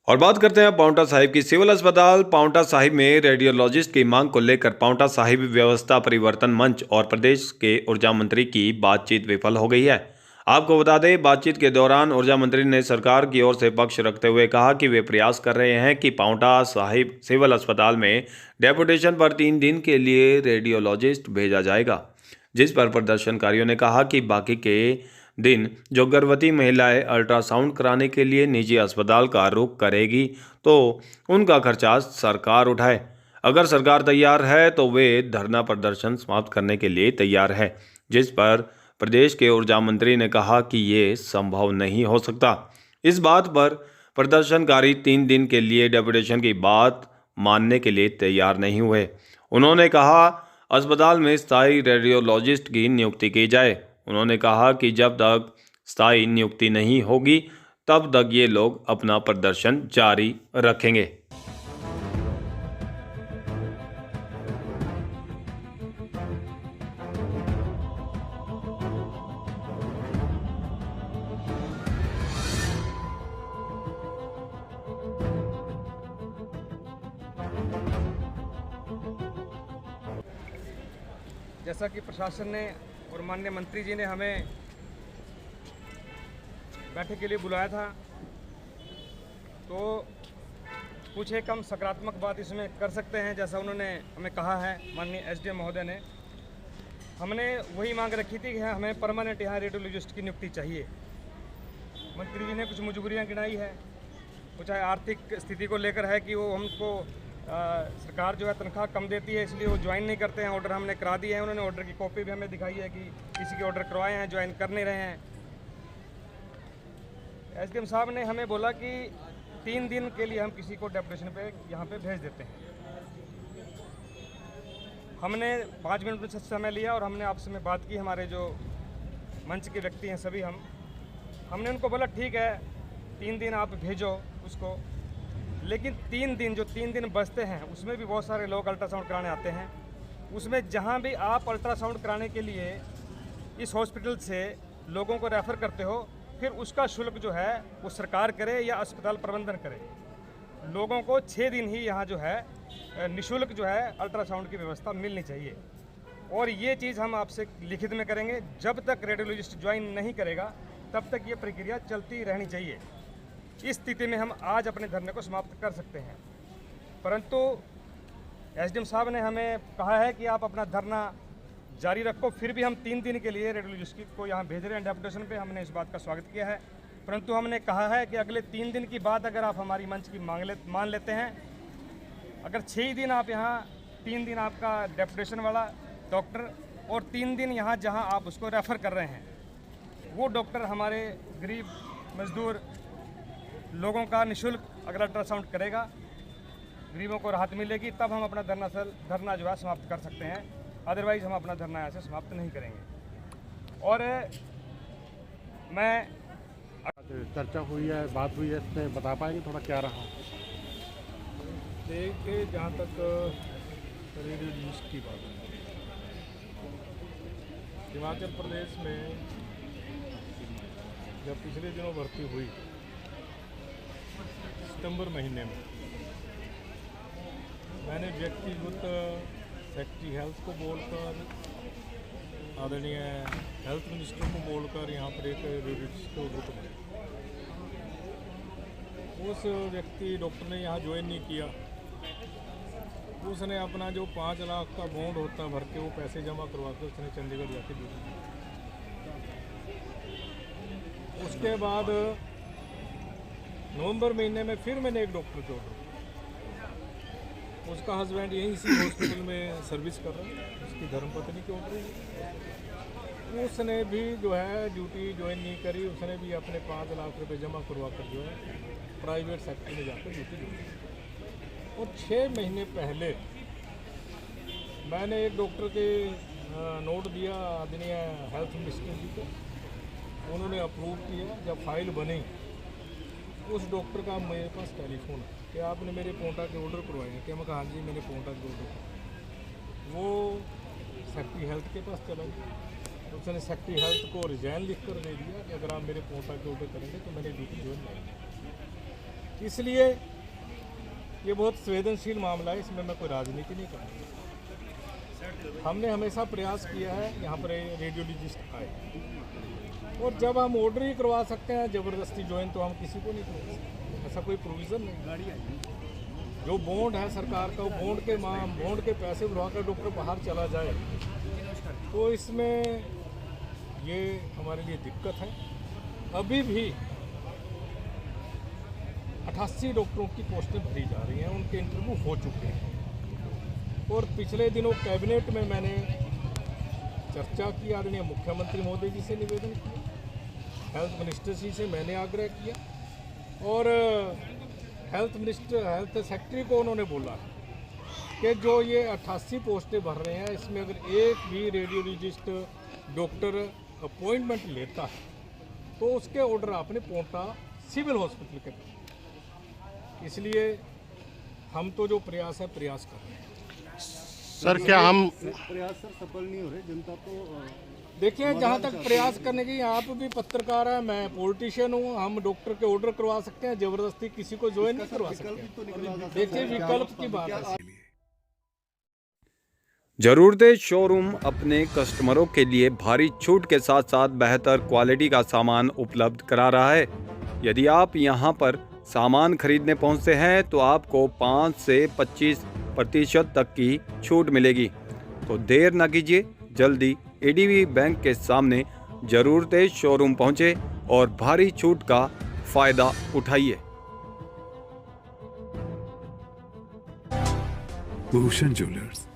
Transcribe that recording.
और बात करते हैं पांवटा साहिब की। सिविल अस्पताल पांवटा साहिब में रेडियोलॉजिस्ट की मांग को लेकर पांवटा साहिब व्यवस्था परिवर्तन मंच और प्रदेश के ऊर्जा मंत्री की बातचीत विफल हो गई है। आपको बता दें, बातचीत के दौरान ऊर्जा मंत्री ने सरकार की ओर से पक्ष रखते हुए कहा कि वे प्रयास कर रहे हैं कि पांवटा साहिब सिविल अस्पताल में डेपुटेशन पर 3 दिन के लिए रेडियोलॉजिस्ट भेजा जाएगा, जिस पर प्रदर्शनकारियों ने कहा कि बाकी के दिन जो गर्भवती महिलाएं अल्ट्रासाउंड कराने के लिए निजी अस्पताल का रुख करेगी तो उनका खर्चा सरकार उठाए। अगर सरकार तैयार है तो वे धरना प्रदर्शन समाप्त करने के लिए तैयार है, जिस पर प्रदेश के ऊर्जा मंत्री ने कहा कि ये संभव नहीं हो सकता। इस बात पर प्रदर्शनकारी 3 दिन के लिए डेपुटेशन की बात मानने के लिए तैयार नहीं हुए। उन्होंने कहा अस्पताल में स्थायी रेडियोलॉजिस्ट की नियुक्ति की जाए। उन्होंने कहा कि जब तक स्थायी नियुक्ति नहीं होगी तब तक ये लोग अपना प्रदर्शन जारी रखेंगे। जैसा कि प्रशासन ने और माननीय मंत्री जी ने हमें बैठक के लिए बुलाया था, तो कुछ एक हम सकारात्मक बात इसमें कर सकते हैं। जैसा उन्होंने हमें कहा है, माननीय एसडीएम महोदय ने, हमने वही मांग रखी थी कि हमें परमानेंट यहाँ रेडियोलॉजिस्ट की नियुक्ति चाहिए। मंत्री जी ने कुछ मजबूरियाँ गिनाई है, कुछ आर्थिक स्थिति को लेकर है कि वो हमको सरकार जो है तनख्वाह कम देती है, इसलिए वो ज्वाइन नहीं करते हैं। ऑर्डर हमने करा दिए हैं, उन्होंने ऑर्डर की कॉपी भी हमें दिखाई है कि किसी के ऑर्डर करवाए हैं, ज्वाइन कर नहीं रहे हैं। एसडीएम साहब ने हमें बोला कि 3 दिन के लिए हम किसी को डेपुटेशन पे यहाँ पे भेज देते हैं। हमने 5 मिनट में समय लिया और हमने आपसे में बात की, हमारे जो मंच के व्यक्ति हैं सभी हमने उनको बोला ठीक है 3 दिन आप भेजो उसको, लेकिन 3 दिन बचते हैं उसमें भी बहुत सारे लोग अल्ट्रासाउंड कराने आते हैं। उसमें जहाँ भी आप अल्ट्रासाउंड कराने के लिए इस हॉस्पिटल से लोगों को रेफ़र करते हो, फिर उसका शुल्क जो है वो सरकार करे या अस्पताल प्रबंधन करे। लोगों को 6 दिन ही यहाँ जो है निःशुल्क जो है अल्ट्रासाउंड की व्यवस्था मिलनी चाहिए। और ये चीज़ हम आपसे लिखित में करेंगे, जब तक रेडियोलॉजिस्ट ज्वाइन नहीं करेगा तब तक ये प्रक्रिया चलती रहनी चाहिए। इस स्थिति में हम आज अपने धरने को समाप्त कर सकते हैं, परंतु एसडीएम साहब ने हमें कहा है कि आप अपना धरना जारी रखो। फिर भी हम 3 दिन के लिए रेडियोलॉजिस्ट को यहाँ भेज रहे हैं डेपुटेशन पे। हमने इस बात का स्वागत किया है, परंतु हमने कहा है कि अगले 3 दिन की बात अगर आप हमारी मंच की मान लेते हैं, अगर 6 दिन आप यहाँ 3 दिन आपका डेपुटेशन वाला डॉक्टर और 3 दिन यहाँ जहाँ आप उसको रेफ़र कर रहे हैं, वो डॉक्टर हमारे गरीब मजदूर लोगों का निःशुल्क अगर अल्ट्रासाउंड करेगा, गरीबों को राहत मिलेगी, तब हम अपना धरना जो है समाप्त कर सकते हैं। अदरवाइज़ हम अपना धरना यहाँ से समाप्त नहीं करेंगे। और मैं चर्चा हुई है, बात हुई है, इसमें बता पाएंगे थोड़ा क्या रहा? देखिए, जहाँ तक रेडियोलॉजिस्ट की बात है, हिमाचल प्रदेश में जब पिछले दिनों भर्ती हुई सितंबर महीने में, मैंने व्यक्तिगत सेक्रेटरी हेल्थ को बोलकर, आदरणीय हेल्थ मिनिस्टर को बोलकर यहाँ पर एक रेडियोलॉजिस्ट को ग्रुप बनाया। उस व्यक्ति डॉक्टर ने यहाँ ज्वाइन नहीं किया, उसने अपना जो 5 लाख का बॉन्ड होता भर के वो पैसे जमा करवा के उसने चंडीगढ़ जाके ड्यूटी। उसके बाद नवंबर महीने में फिर मैंने एक डॉक्टर को ऑर्डर, उसका हस्बैंड यहीं इसी हॉस्पिटल में सर्विस कर रहा है, उसकी धर्मपत्नी की ऑर्डर, उसने भी जो है ड्यूटी ज्वाइन नहीं करी। उसने भी अपने 5 लाख रुपए जमा करवा कर जो है प्राइवेट सेक्टर में जाकर ड्यूटी दी। और 6 महीने पहले मैंने एक डॉक्टर के नोट दिया आदरणीय हेल्थ मिनिस्टर जी को, उन्होंने अप्रूव किया। जब फाइल बनी, उस डॉक्टर का मेरे पास टेलीफोन है कि आपने मेरे पोंटा के ऑर्डर करवाए हैं क्या? मैं कहा हाँ जी, मैंने पोंटा के ऑर्डर। वो सेक्रेटरी हेल्थ के पास चला गया, उसने सेक्रेटरी हेल्थ को रिजाइन लिख कर दे दिया कि अगर आप मेरे पोंटा के ऑर्डर करेंगे तो मैंने ड्यूटी ज्वाइन नहीं। इसलिए ये बहुत संवेदनशील मामला है, इसमें मैं कोई राजनीति नहीं करूँगा। हमने हमेशा प्रयास किया है यहाँ पर रेडियोलॉजिस्ट आए, और जब हम ऑर्डर ही करवा सकते हैं ज़बरदस्ती ज्वाइन, तो हम किसी को नहीं करवा सकते, ऐसा कोई प्रोविज़न नहीं। जो बॉन्ड है सरकार का, वो बॉन्ड के पैसे उड़वा कर डॉक्टर बाहर चला जाए, तो इसमें ये हमारे लिए दिक्कत है। अभी भी 88 डॉक्टरों की पोस्टें भरी जा रही हैं, उनके इंटरव्यू हो चुके हैं, और पिछले दिनों कैबिनेट में मैंने चर्चा की, आदरणीय मुख्यमंत्री महोदय जी से निवेदन किया, हेल्थ मिनिस्टर जी से मैंने आग्रह किया, और हेल्थ सेक्रेटरी को उन्होंने बोला कि जो ये 88 पोस्टें भर रहे हैं, इसमें अगर एक भी रेडियोलॉजिस्ट डॉक्टर अपॉइंटमेंट लेता है तो उसके ऑर्डर आपने पांवटा सिविल हॉस्पिटल के पास। इसलिए हम तो जो प्रयास कर रहे हैं सर। क्या हम प्रयास सर सफल नहीं हो रहे, जनता तो देखिए, जहाँ तक प्रयास करने की, आप भी पत्रकार हैं, मैं पॉलिटिशियन हूँ, हम डॉक्टर के ऑर्डर करवा सकते हैं, जबरदस्ती किसी को ज्वाइन नहीं करवा सकते। देखिए, विकल्प की बात है। जरूरतें शोरूम अपने कस्टमरों के लिए भारी छूट के साथ साथ बेहतर क्वालिटी का सामान उपलब्ध करा रहा है। यदि आप यहां पर सामान खरीदने पहुंचते हैं तो आपको 5 से 25% तक की छूट मिलेगी। तो देर न कीजिए, जल्दी एडीबी बैंक के सामने जरूरतें शोरूम पहुंचे और भारी छूट का फायदा उठाइए। भूषण ज्वेलर्स,